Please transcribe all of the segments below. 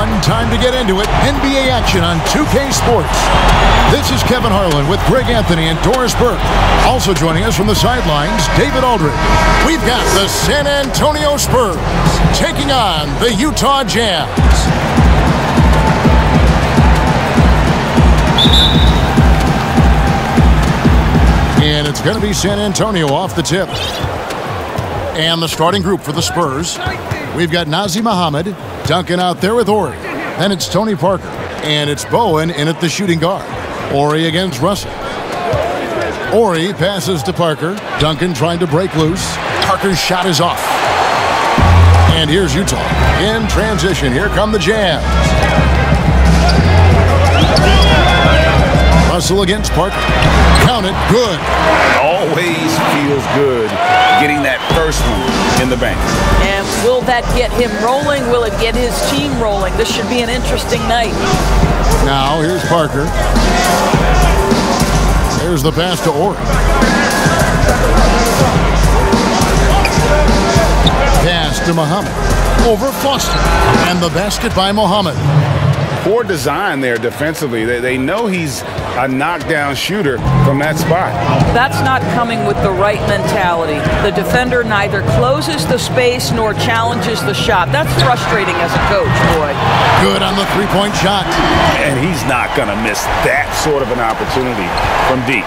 one, time to get into it. NBA action on 2K Sports. This is Kevin Harlan with Greg Anthony and Doris Burke. Also joining us from the sidelines, David Aldridge. We've got the San Antonio Spurs taking on the Utah Jazz. And it's going to be San Antonio off the tip. And the starting group for the Spurs. We've got Nazr Mohammed, Duncan out there with Horry. Then it's Tony Parker. And it's Bowen in at the shooting guard. Horry against Russell. Horry passes to Parker. Duncan trying to break loose. Parker's shot is off. And here's Utah. In transition, here come the Jazz. Russell against Parker. Count it, good. Always feels good getting that first one in the bank. And will that get him rolling? Will it get his team rolling? This should be an interesting night. Now, here's Parker. There's the pass to Horry. Pass to Mohammed. Over Foster. And the basket by Mohammed. Poor design there defensively. They know he's a knockdown shooter from that spot. That's not coming with the right mentality. The defender neither closes the space nor challenges the shot. That's frustrating as a coach, boy. Good on the three-point shot. And he's not going to miss that sort of an opportunity from deep.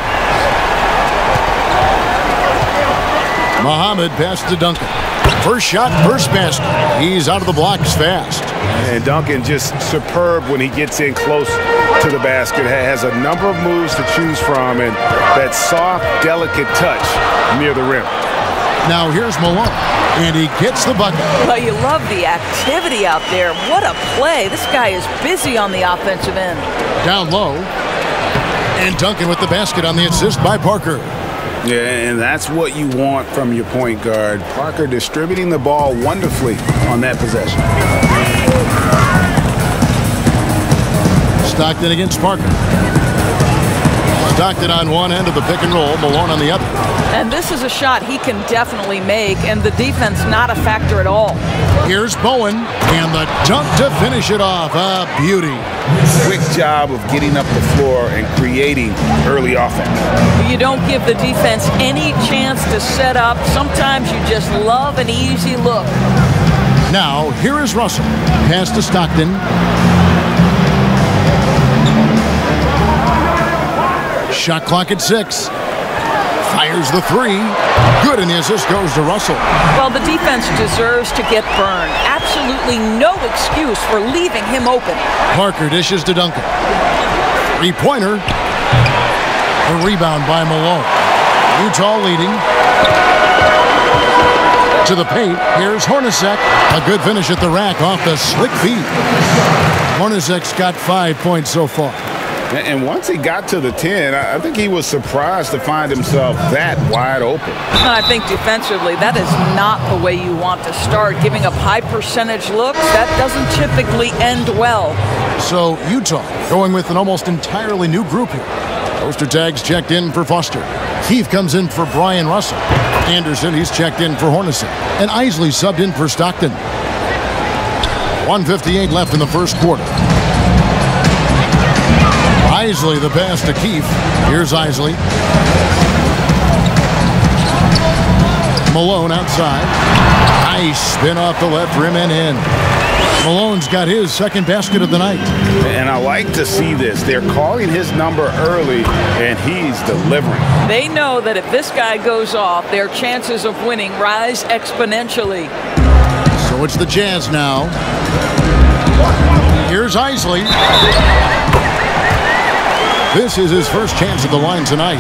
Mohammed passed to Duncan. First shot, first basket. He's out of the blocks fast. And Duncan just superb when he gets in close to the basket. Has a number of moves to choose from and that soft, delicate touch near the rim. Now here's Malone, and he gets the bucket. Well, you love the activity out there. What a play. This guy is busy on the offensive end. Down low. And Duncan with the basket on the assist by Parker. Yeah, and that's what you want from your point guard. Parker distributing the ball wonderfully on that possession. Stockton against Parker. Stockton on one end of the pick and roll, Malone on the other. And this is a shot he can definitely make, and the defense not a factor at all. Here's Bowen, and the dunk to finish it off. A beauty. Quick job of getting up the floor and creating early offense. You don't give the defense any chance to set up. Sometimes you just love an easy look. Now, here is Russell. Pass to Stockton. Shot clock at 6. Fires the three. Good, and the assist goes to Russell. Well, the defense deserves to get burned. Absolutely no excuse for leaving him open. Parker dishes to Duncan. Three-pointer. The rebound by Malone. Utah leading. To the paint. Here's Hornacek. A good finish at the rack off the slick feed. Hornacek's got 5 points so far. And once he got to the 10, I think he was surprised to find himself that wide open. I think defensively, that is not the way you want to start. Giving up high percentage looks, that doesn't typically end well. So Utah going with an almost entirely new group here. Poster tags checked in for Foster. Keith comes in for Brian Russell. Anderson, he's checked in for Hornacek. And Isley subbed in for Stockton. 1:58 left in the first quarter. Isley, the pass to Keith. Here's Isley. Malone outside. Nice spin off the left rim and in. Malone's got his second basket of the night. And I like to see this. They're calling his number early, and he's delivering. They know that if this guy goes off, their chances of winning rise exponentially. So it's the Jazz now. Here's Isley. This is his first chance at the line tonight.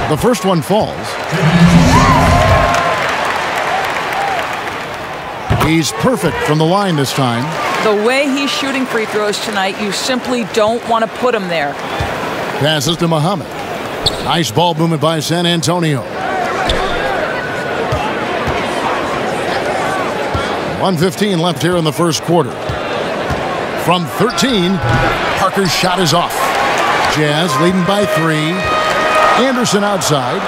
The first one falls. He's perfect from the line this time. The way he's shooting free throws tonight, you simply don't want to put him there. Passes to Mohammed. Nice ball movement by San Antonio. 1:15 left here in the first quarter. From 13, Parker's shot is off. Jazz leading by 3. Anderson outside.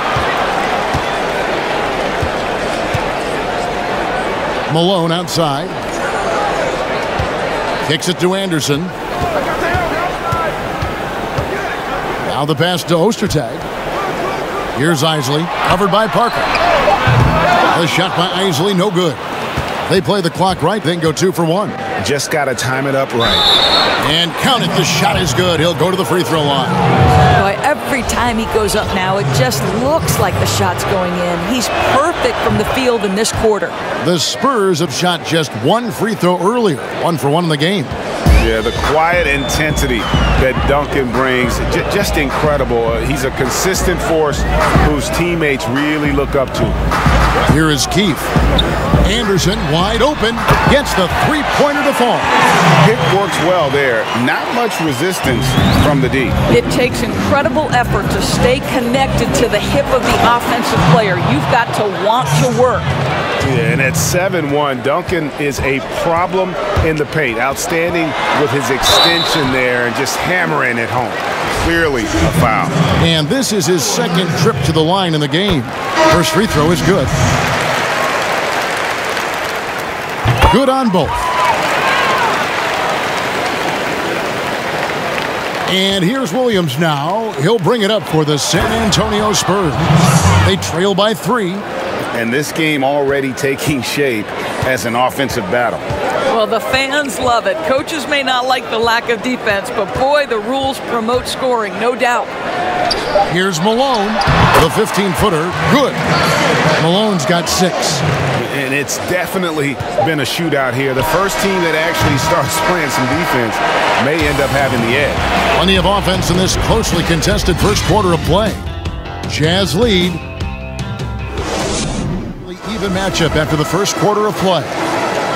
Malone outside. Kicks it to Anderson. Now the pass to Ostertag. Here's Isley, covered by Parker. The shot by Isley, no good. They play the clock right, then go 2 for 1. Just got to time it up right. And count it, the shot is good. He'll go to the free throw line. Boy, every time he goes up now, it just looks like the shot's going in. He's perfect from the field in this quarter. The Spurs have shot just 1 free throw earlier, 1 for 1 in the game. Yeah, the quiet intensity that Duncan brings, just incredible. He's a consistent force whose teammates really look up to. Here is Keefe. Anderson wide open, gets the three-pointer to fall. Pick works well there. Not much resistance from the D. It takes incredible effort to stay connected to the hip of the offensive player. You've got to want to work. Yeah, and at 7-1, Duncan is a problem in the paint. Outstanding with his extension there and just hammering it home. Clearly a foul. And this is his second trip to the line in the game. First free throw is good. Good on both. And here's Williams now. He'll bring it up for the San Antonio Spurs. They trail by 3. And this game already taking shape as an offensive battle. Well, the fans love it. Coaches may not like the lack of defense, but boy, the rules promote scoring, no doubt. Here's Malone, the 15-footer, good. Malone's got 6. And it's definitely been a shootout here. The first team that actually starts playing some defense may end up having the edge. Plenty of offense in this closely contested first quarter of play. Jazz lead. Even matchup after the first quarter of play.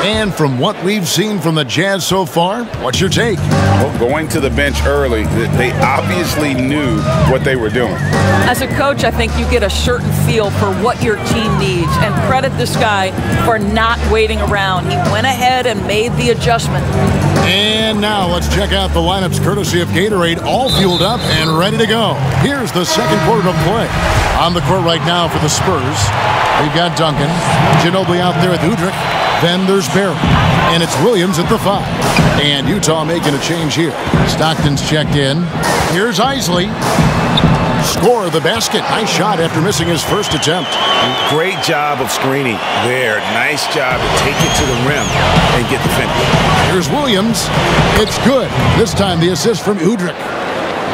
And from what we've seen from the Jazz so far, what's your take? Well, going to the bench early, they obviously knew what they were doing. As a coach, I think you get a certain feel for what your team needs, and credit this guy for not waiting around. He went ahead and made the adjustment. And now let's check out the lineups courtesy of Gatorade, all fueled up and ready to go. Here's the second quarter of play. On the court right now for the Spurs, we've got Duncan, Ginobili out there with Udrich. Then there's Barry, and it's Williams at the 5. And Utah making a change here. Stockton's checked in. Here's Isley. Score the basket. Nice shot after missing his first attempt. Great job of screening there. Nice job to take it to the rim and get the finish. Here's Williams. It's good. This time the assist from Udrich.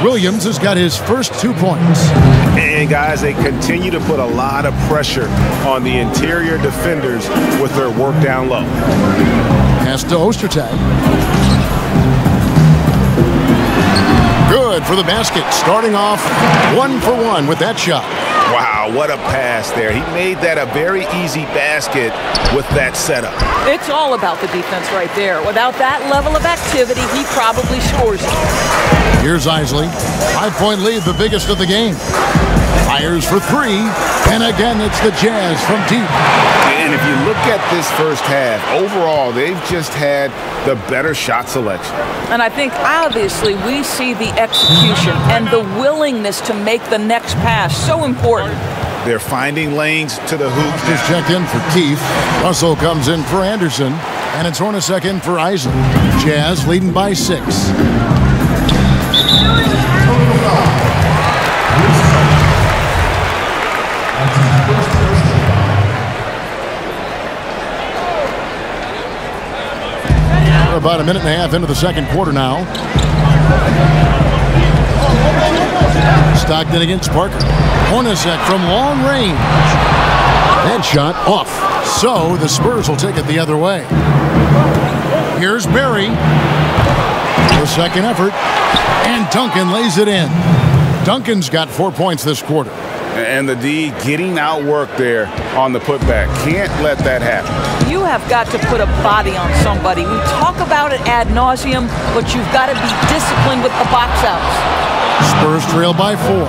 Williams has got his first 2 points. And guys, they continue to put a lot of pressure on the interior defenders with their work down low. Pass to Ostertag. Good for the basket. Starting off 1 for 1 with that shot. Wow, what a pass there. He made that a very easy basket with that setup. It's all about the defense right there. Without that level of activity, he probably scores it. Here's Isley. 5-point lead, the biggest of the game. Fires for 3, and again it's the Jazz from deep. And if you look at this first half, overall, they've just had the better shot selection. And I think, obviously, we see the execution and the willingness to make the next pass so important. They're finding lanes to the hoop. Just checked in for Keefe. Russell comes in for Anderson, and it's Hornacek in for Isley. Jazz leading by 6. We're about a minute and a half into the second quarter now. Stockton against Parker. Hornacek from long range. That shot off. So the Spurs will take it the other way. Here's Barry. The second effort. And Duncan lays it in. Duncan's got 4 points this quarter. And the D getting outworked there on the putback. Can't let that happen. You have got to put a body on somebody. We talk about it ad nauseum, but you've got to be disciplined with the box outs. Spurs trail by 4.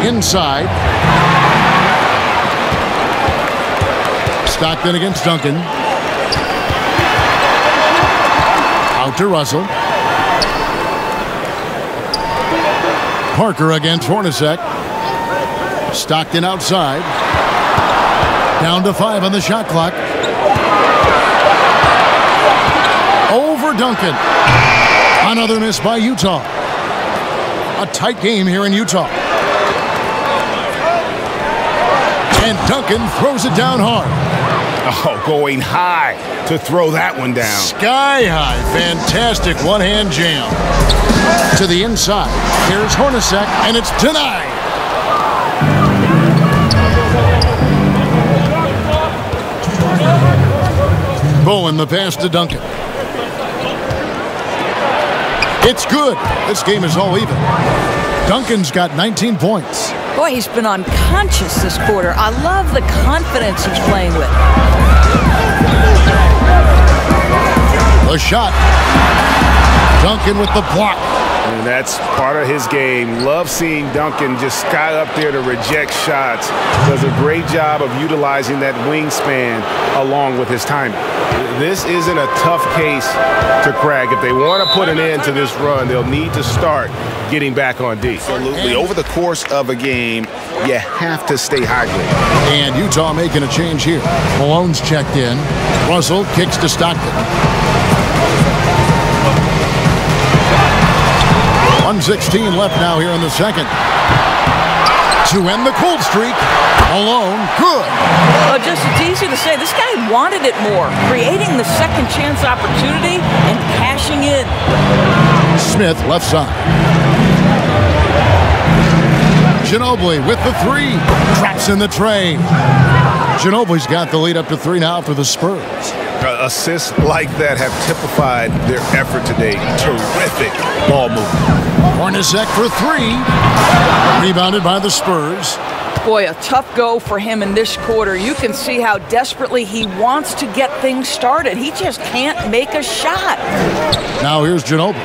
Inside. Stockton against Duncan. Out to Russell. Parker against Hornacek. Stockton outside. Down to 5 on the shot clock. Over Duncan. Another miss by Utah. A tight game here in Utah. And Duncan throws it down hard. Oh, going high to throw that one down. Sky high. Fantastic one-hand jam. To the inside. Here's Hornacek, and it's denied. Bowen the pass to Duncan. It's good. This game is all even. Duncan's got 19 points. Boy, he's been unconscious this quarter. I love the confidence he's playing with. The shot. Duncan with the block. And that's part of his game. Love seeing Duncan just sky up there to reject shots. Does a great job of utilizing that wingspan along with his timing. This isn't a tough case to crack. If they want to put an end to this run, they'll need to start getting back on D. Absolutely. Over the course of a game, you have to stay hydrated. And Utah making a change here. Malone's checked in. Russell kicks to Stockton. 1:16 left now here in the second. To end the cold streak. Malone, good. Well, just it's easy to say. This guy wanted it more. Creating the second chance opportunity and cashing in. Smith left side. Ginobili with the three. Traps in the tray. Ginobili's got the lead up to 3 now for the Spurs. Assists like that have typified their effort today. Terrific ball movement. Hornacek for 3. Rebounded by the Spurs. Boy, a tough go for him in this quarter. You can see how desperately he wants to get things started. He just can't make a shot. Now here's Ginobili.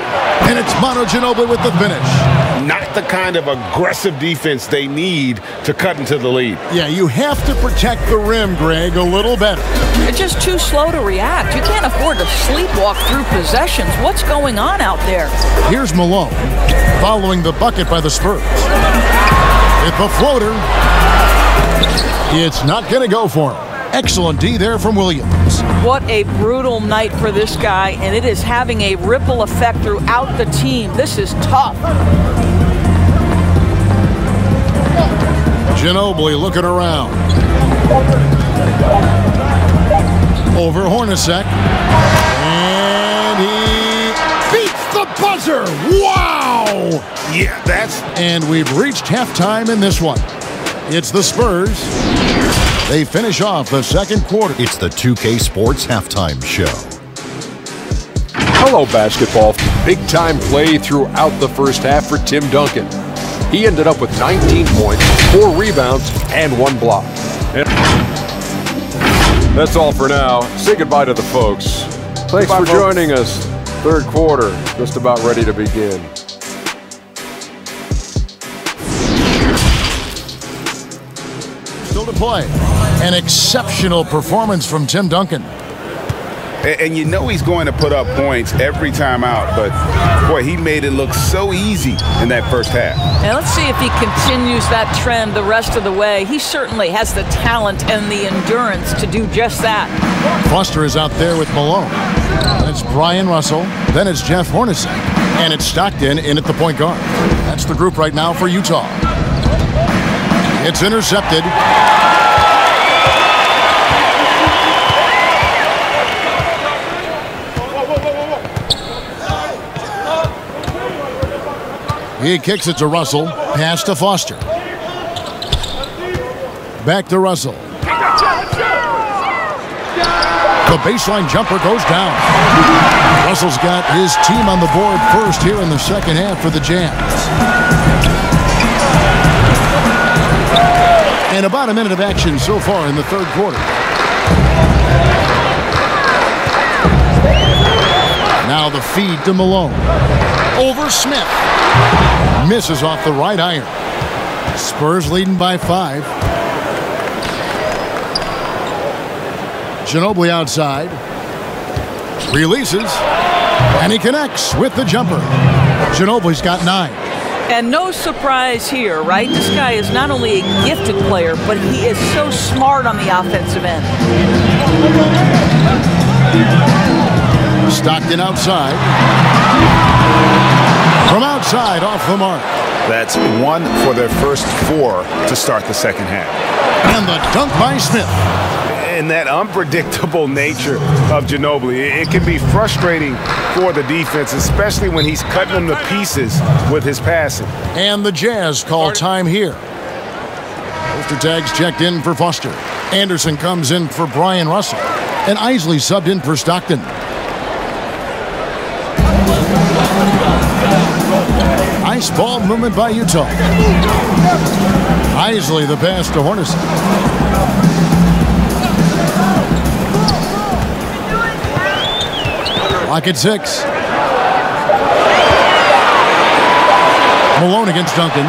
And it's Manu Ginobili with the finish. Not the kind of aggressive defense they need to cut into the lead. Yeah, you have to protect the rim, Greg, a little better. It's just too slow to react. You can't afford to sleepwalk through possessions. What's going on out there? Here's Malone, following the bucket by the Spurs. With the floater, it's not going to go for him. Excellent D there from Williams. What a brutal night for this guy, and it is having a ripple effect throughout the team. This is tough. Ginobili looking around. Over Hornacek. And he beats the buzzer. Wow! Yeah, that's... And we've reached halftime in this one. It's the Spurs. They finish off the second quarter. It's the 2K Sports Halftime Show. Hello, basketball. Big-time play throughout the first half for Tim Duncan. He ended up with 19 points, 4 rebounds, and 1 block. And that's all for now. Say goodbye to the folks. Thanks for joining us. Third quarter, just about ready to begin. Still to play. An exceptional performance from Tim Duncan. And you know he's going to put up points every time out, but boy, he made it look so easy in that first half. And let's see if he continues that trend the rest of the way. He certainly has the talent and the endurance to do just that. Foster is out there with Malone. And it's Brian Russell. Then it's Jeff Hornacek. And it's Stockton in at the point guard. That's the group right now for Utah. It's intercepted. He kicks it to Russell. Pass to Foster. Back to Russell. The baseline jumper goes down. Russell's got his team on the board first here in the second half for the Jazz. And about a minute of action so far in the third quarter. Now the feed to Malone. Over Smith. Misses off the right iron. Spurs leading by 5. Ginobili outside. Releases. And he connects with the jumper. Ginobili's got 9. And no surprise here, right? This guy is not only a gifted player, but he is so smart on the offensive end. Stockton outside. From outside, off the mark. That's 1 for their first 4 to start the second half. And the dunk by Smith. And that unpredictable nature of Ginobili, it can be frustrating for the defense, especially when he's cutting them to pieces with his passing. And the Jazz call time here. Ostertag's checked in for Foster. Anderson comes in for Brian Russell. And Isley subbed in for Stockton. Nice ball movement by Utah. Isley the pass to Hornacek. Lock at 6. Malone against Duncan.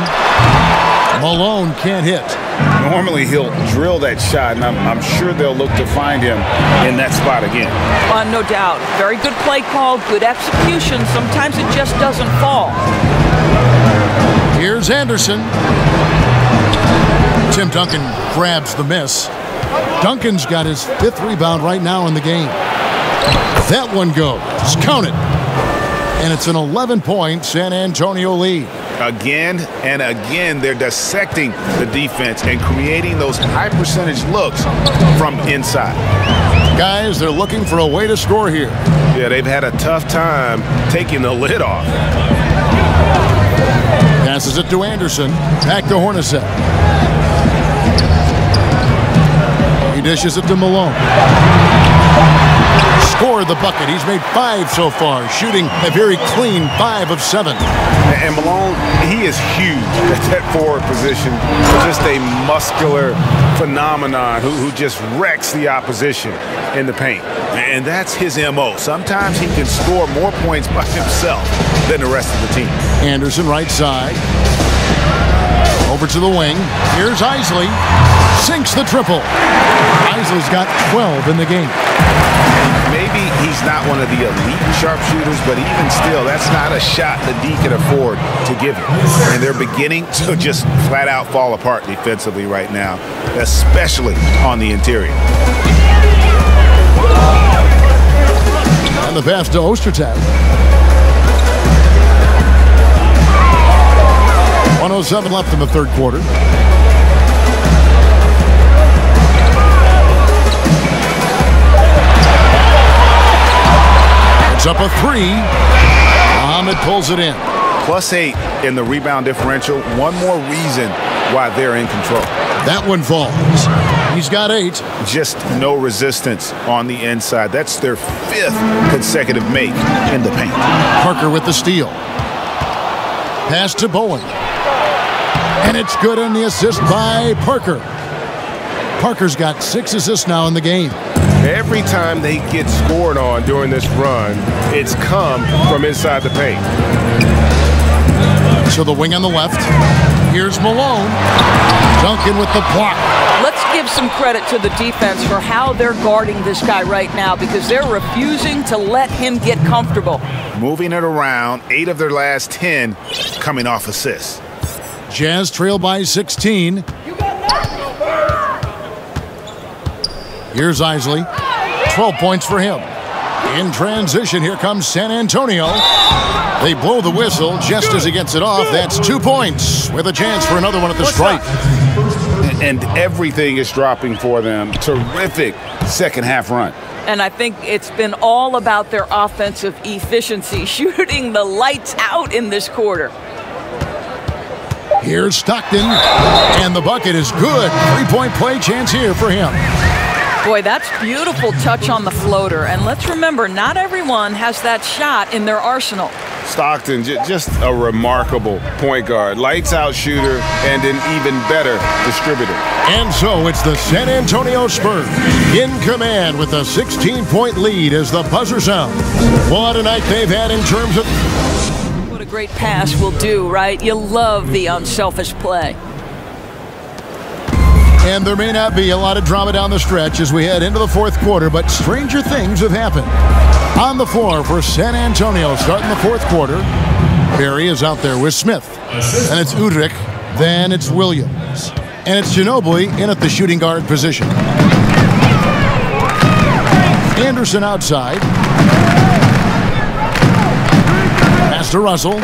Malone can't hit. Normally he'll drill that shot, and I'm sure they'll look to find him in that spot again. No doubt. Very good play call, good execution. Sometimes it just doesn't fall. Here's Anderson. Tim Duncan grabs the miss. Duncan's got his 5th rebound right now in the game. That one goes. Count it. And it's an 11-point San Antonio lead. Again and again, they're dissecting the defense and creating those high-percentage looks from inside. Guys, they're looking for a way to score here. Yeah, they've had a tough time taking the lid off. Passes it to Anderson. Back to Hornacek. He dishes it to Malone. Scored the bucket. He's made 5 so far, shooting a very clean 5 of 7. And Malone, he is huge at that forward position. Just a muscular phenomenon who just wrecks the opposition in the paint. And that's his MO. Sometimes he can score more points by himself than the rest of the team. Anderson right side. Over to the wing. Here's Isley. Sinks the triple. Isley's got 12 in the game. Maybe he's not one of the elite sharpshooters, but even still, that's not a shot the D can afford to give him. And they're beginning to just flat out fall apart defensively right now, especially on the interior. And the pass to Ostertag. 1:07 left in the third quarter. It's up a 3. Muhammad pulls it in. +8 in the rebound differential. One more reason why they're in control. That one falls. He's got 8. Just no resistance on the inside. That's their 5th consecutive make in the paint. Parker with the steal. Pass to Bowen. And it's good on the assist by Parker. Parker's got 6 assists now in the game. Every time they get scored on during this run, it's come from inside the paint. So the wing on the left. Here's Malone. Duncan with the block. Let's give some credit to the defense for how they're guarding this guy right now, because they're refusing to let him get comfortable. Moving it around, 8 of their last 10 coming off assists. Jazz trail by 16. Here's Isley. 12 points for him. In transition, here comes San Antonio. They blow the whistle just as he gets it off. That's 2 points with a chance for another one at the stripe. And everything is dropping for them. Terrific second half run. And I think it's been all about their offensive efficiency, shooting the lights out in this quarter. Here's Stockton, and the bucket is good. 3-point play chance here for him. Boy, that's beautiful touch on the floater. And let's remember, not everyone has that shot in their arsenal. Stockton, just a remarkable point guard. Lights out shooter and an even better distributor. And so it's the San Antonio Spurs in command with a 16-point lead as the buzzer sounds. What a night they've had in terms of... What a great pass will do, right? You love the unselfish play. And there may not be a lot of drama down the stretch as we head into the fourth quarter, but stranger things have happened. On the floor for San Antonio starting the fourth quarter, Barry is out there with Smith. And it's Udrich, then it's Williams. And it's Ginobili in at the shooting guard position. Anderson outside. Pass to Russell.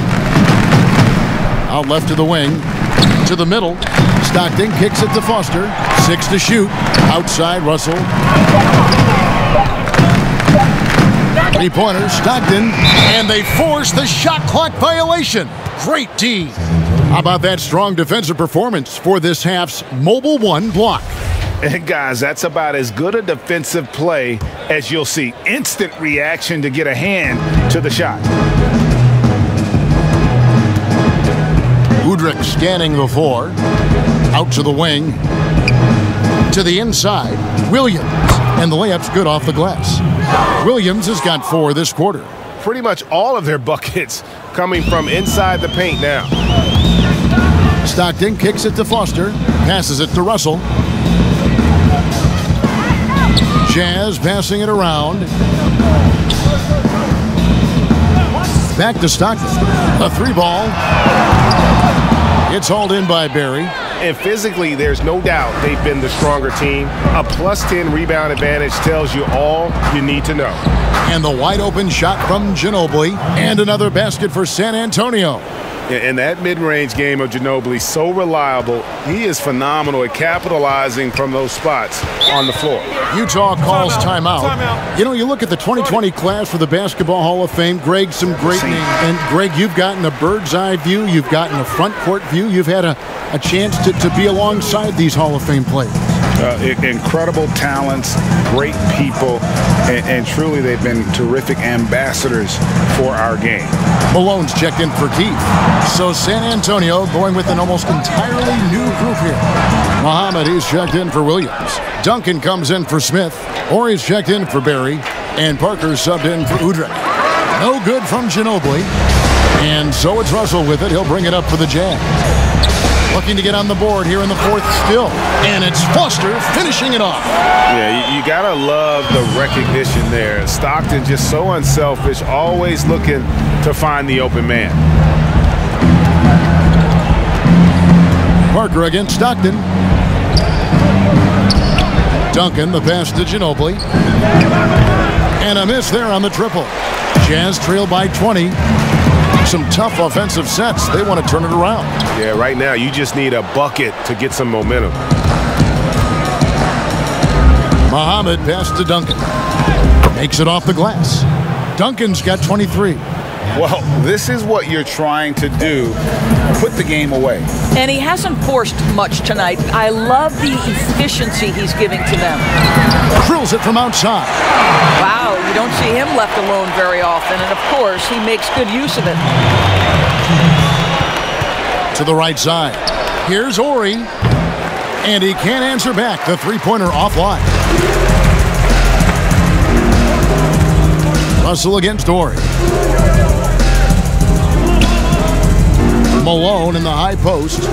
Out left to the wing. To the middle. Stockton kicks it to Foster. 6 to shoot. Outside Russell. 3-pointer. Stockton. And they force the shot clock violation. Great D. How about that strong defensive performance for this half's Mobile One block? And guys, that's about as good a defensive play as you'll see. Instant reaction to get a hand to the shot. Udrich scanning the floor. Out to the wing. To the inside. Williams. And the layup's good off the glass. Williams has got 4 this quarter. Pretty much all of their buckets coming from inside the paint now. Stockton kicks it to Foster. Passes it to Russell. Jazz passing it around. Back to Stockton. A 3-ball. It's hauled in by Barry. And physically, there's no doubt they've been the stronger team. A +10 rebound advantage tells you all you need to know. And the wide open shot from Ginobili. And another basket for San Antonio. And that mid-range game of Ginobili, so reliable. He is phenomenal at capitalizing from those spots on the floor. Utah calls timeout. You know, you look at the 2020 class for the Basketball Hall of Fame, Greg, some great names. And Greg, you've gotten a bird's eye view. You've gotten a front court view. You've had a chance to be alongside these Hall of Fame players. Incredible talents, great people, and truly they've been terrific ambassadors for our game. Malone's checked in for Keith. So San Antonio going with an almost entirely new group here. Muhammad, he's checked in for Williams. Duncan comes in for Smith. Horry's checked in for Barry. And Parker's subbed in for Udrich. No good from Ginobili. And so it's Russell with it. He'll bring it up for the Jazz. Looking to get on the board here in the 4th still. And it's Foster finishing it off. Yeah, you got to love the recognition there. Stockton just so unselfish, always looking to find the open man. Parker against Stockton. Duncan, the pass to Ginobili. And a miss there on the triple. Jazz trail by 20. Some tough offensive sets. They want to turn it around. Yeah, right now you just need a bucket to get some momentum. Muhammad pass to Duncan. Makes it off the glass. Duncan's got 23. Well, this is what you're trying to do. Put the game away. And he hasn't forced much tonight. I love the efficiency he's giving to them. Drills it from outside. Wow, you don't see him left alone very often. And, of course, he makes good use of it. To the right side. Here's Horry. And he can't answer back. The 3-pointer offline. Russell against Horry. Malone in the high post.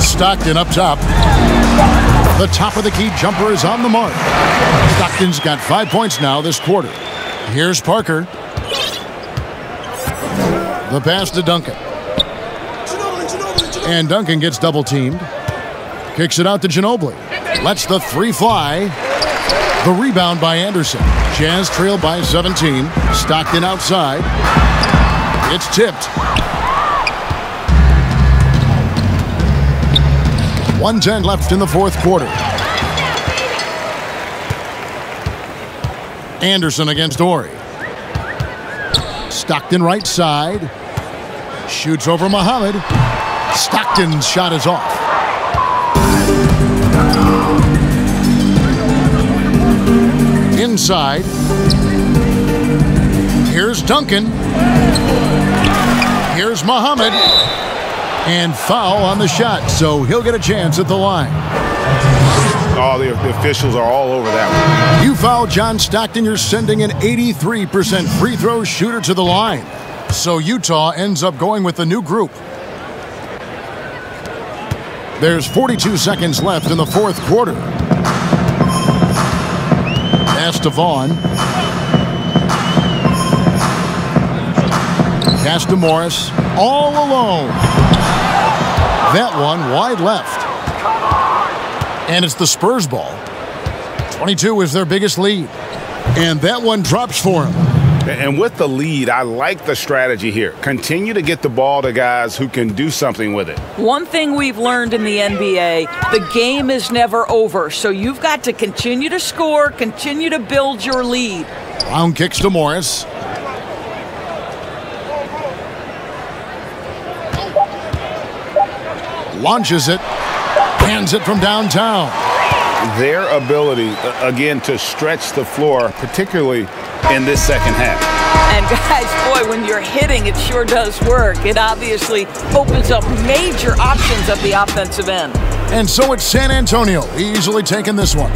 Stockton up top. The top of the key jumper is on the mark. Stockton's got 5 points now this quarter. Here's Parker. The pass to Duncan. And Duncan gets double teamed. Kicks it out to Ginobili. Lets the 3 fly. The rebound by Anderson. Jazz trail by 17. Stockton outside. It's tipped. 1:10 left in the 4th quarter. Anderson against Horry. Stockton right side. Shoots over Muhammad. Stockton's shot is off. Inside. Here's Duncan. Here's Muhammad. And foul on the shot, so he'll get a chance at the line. Oh, the officials are all over that one. You foul John Stockton, you're sending an 83% free throw shooter to the line. So Utah ends up going with the new group. There's 42 seconds left in the 4th quarter. Pass to Vaughn. Pass to Morris. All alone. That one wide left. And it's the Spurs ball. 22 is their biggest lead. And that one drops for him. And with the lead, I like the strategy here. Continue to get the ball to guys who can do something with it. One thing we've learned in the NBA, the game is never over. So you've got to continue to score, continue to build your lead. Brown kicks to Morris. Launches it. Hands it from downtown. Their ability, again, to stretch the floor, particularly in this second half. And guys, boy, when you're hitting, it sure does work. It obviously opens up major options at the offensive end. And so it's San Antonio easily taking this one.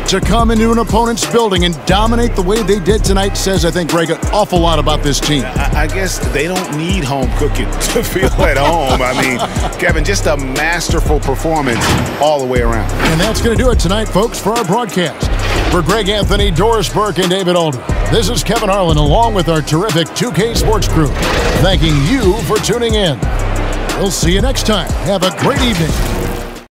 To come into an opponent's building and dominate the way they did tonight says, I think, Greg, an awful lot about this team. I guess they don't need home cooking to feel at home. I mean, Kevin, just a masterful performance all the way around. And that's going to do it tonight, folks, for our broadcast. For Greg Anthony, Doris Burke, and David Aldridge, this is Kevin Harlan along with our terrific 2K Sports crew, thanking you for tuning in. We'll see you next time. Have a great evening.